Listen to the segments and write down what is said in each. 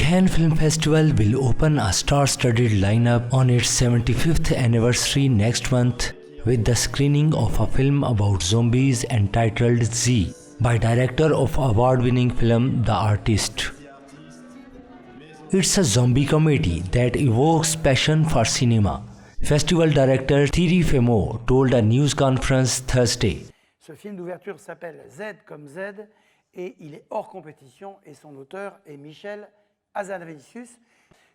Cannes Film Festival will open a star-studded lineup on its 75th anniversary next month with the screening of a film about zombies entitled Z by director of award-winning film The Artist. It's a zombie comedy that evokes passion for cinema. Festival director Thierry Frémaux told a news conference Thursday. Ce film d'ouverture s'appelle Z comme Z et il est hors compétition et son auteur est Michel Hazanavicius.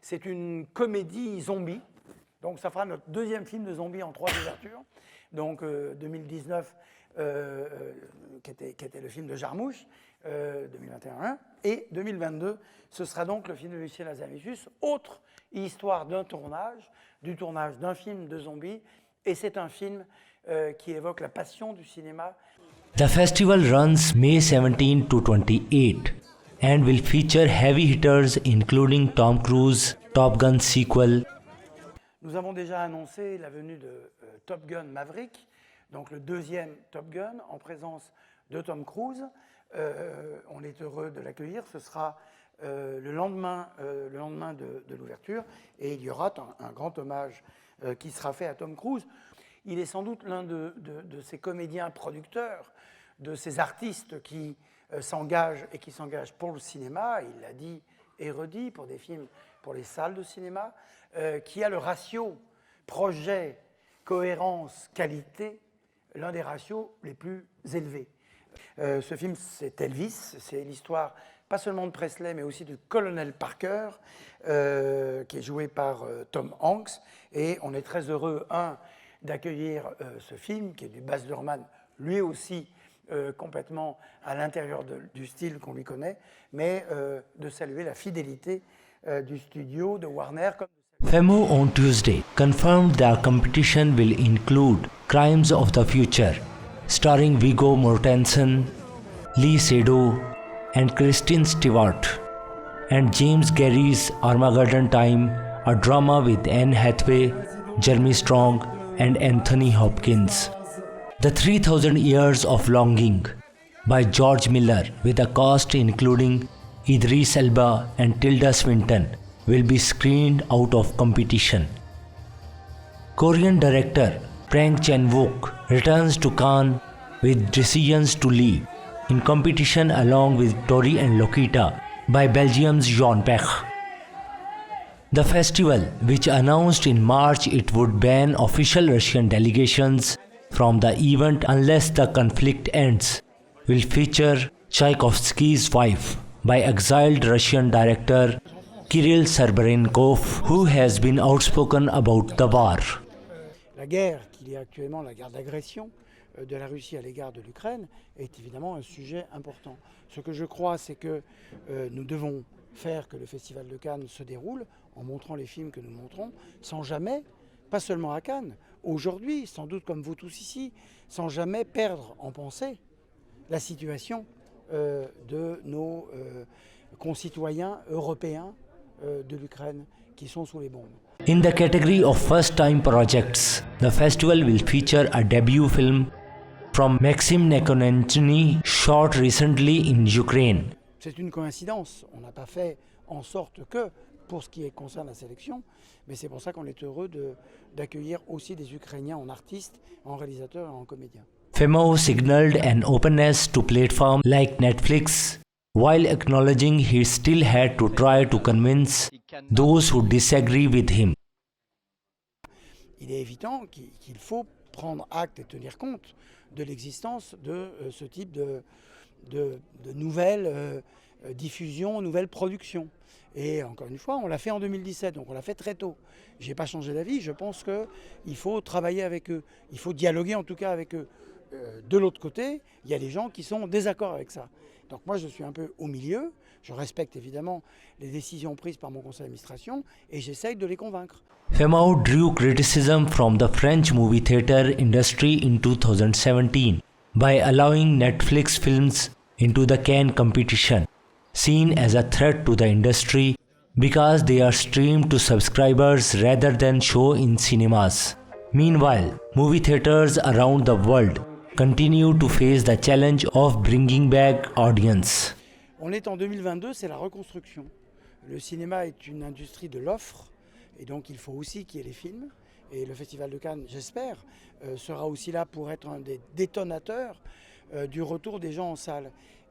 C'est une comédie zombie, donc ça fera notre deuxième film de zombie en 3 ouvertures. Donc 2019 qui était le film de Jarmusch, 2021 et 2022 ce sera donc le film de Michel Hazanavicius, autre histoire du tournage d'un film de zombies, et c'est un film qui évoque la passion du cinéma. The festival runs May 17 to 28 and will feature heavy hitters including Tom Cruise, Top Gun sequel. Nous avons déjà annoncé la venue de Top Gun Maverick, donc le deuxième Top Gun en présence de Tom Cruise. On est heureux de l'accueillir. Ce sera le lendemain de l'ouverture et il y aura un grand hommage qui sera fait à Tom Cruise. Il est sans doute l'un de ces comédiens producteurs, de ces artistes qui s'engagent et qui s'engagent pour le cinéma, il l'a dit et redit, pour des films, pour les salles de cinéma, qui a le ratio projet, cohérence, qualité, l'un des ratios les plus élevés. Ce film, c'est Elvis, c'est l'histoire pas seulement de Presley, mais aussi du colonel Parker, qui est joué par Tom Hanks. Et on est très heureux, d'accueillir ce film, qui est du Baz Luhrmann, lui aussi complètement à l'intérieur du style qu'on lui connaît, mais de saluer la fidélité du studio de Warner. Frémaux on Tuesday confirmed the competition will include Crimes of the Future, starring Viggo Mortensen, Lee Seydoux, and Kristen Stewart, and James Gary's Armageddon Time, a drama with Anne Hathaway, Jeremy Strong, and Anthony Hopkins. The 3000 Years of Longing by George Miller, with a cast including Idris Elba and Tilda Swinton, will be screened out of competition. Korean director Park Chan-wook returns to Cannes with Decisions to Leave, in competition along with Tori and Lokita by Belgium's Jean Pech. The festival, which announced in March it would ban official Russian delegations from the event unless the conflict ends, will feature Tchaikovsky's Wife by exiled Russian director Kirill Serebrennikov, who has been outspoken about the war. La guerre qu'il y a actuellement, la guerre d'agression de la Russie à l'égard de l'Ukraine, est évidemment un sujet important. Ce que je crois, c'est que nous devons faire que le Festival de Cannes se déroule en montrant les films que nous montrons, sans jamais, pas seulement à Cannes, aujourd'hui, sans doute comme vous tous ici, sans jamais perdre en pensée la situation de nos concitoyens européens de l'Ukraine qui sont sous les bombes. In the category of first-time projects, the festival will feature a debut film from Maxim Nekonechny, shot recently in Ukraine. C'est une coïncidence, on n'a pas fait en sorte que, pour ce qui concerne la sélection, mais c'est pour ça qu'on est heureux d'accueillir aussi des Ukrainiens en artistes, en réalisateurs et en comédiens. Frémaux signaled an openness to platforms like Netflix, while acknowledging he still had to try to convince those who disagree with him. Il est évident qu'il faut prendre acte et tenir compte de l'existence de ce type de nouvelles diffusions, nouvelles productions. Et encore une fois, on l'a fait en 2017, donc on l'a fait très tôt. Je n'ai pas changé d'avis, je pense qu'il faut travailler avec eux, il faut dialoguer en tout cas avec eux. De l'autre côté, il y a des gens qui sont en désaccord avec ça. Donc moi, je suis un peu au milieu. Je respecte évidemment les décisions prises par mon conseil d'administration et j'essaye de les convaincre. Frémaux drew criticism from the French movie theatre industry in 2017 by allowing Netflix films into the Cannes competition, seen as a threat to the industry because they are streamed to subscribers rather than shown in cinemas. Meanwhile, movie theatres around the world continue to face the challenge of bringing back audience. On est en 2022, c'est la reconstruction. Le cinéma est une industrie de l'offre, et donc il faut aussi qu'il y ait les films. Et le Festival de Cannes, j'espère, sera aussi là pour être un des détonateurs du retour des gens en salle.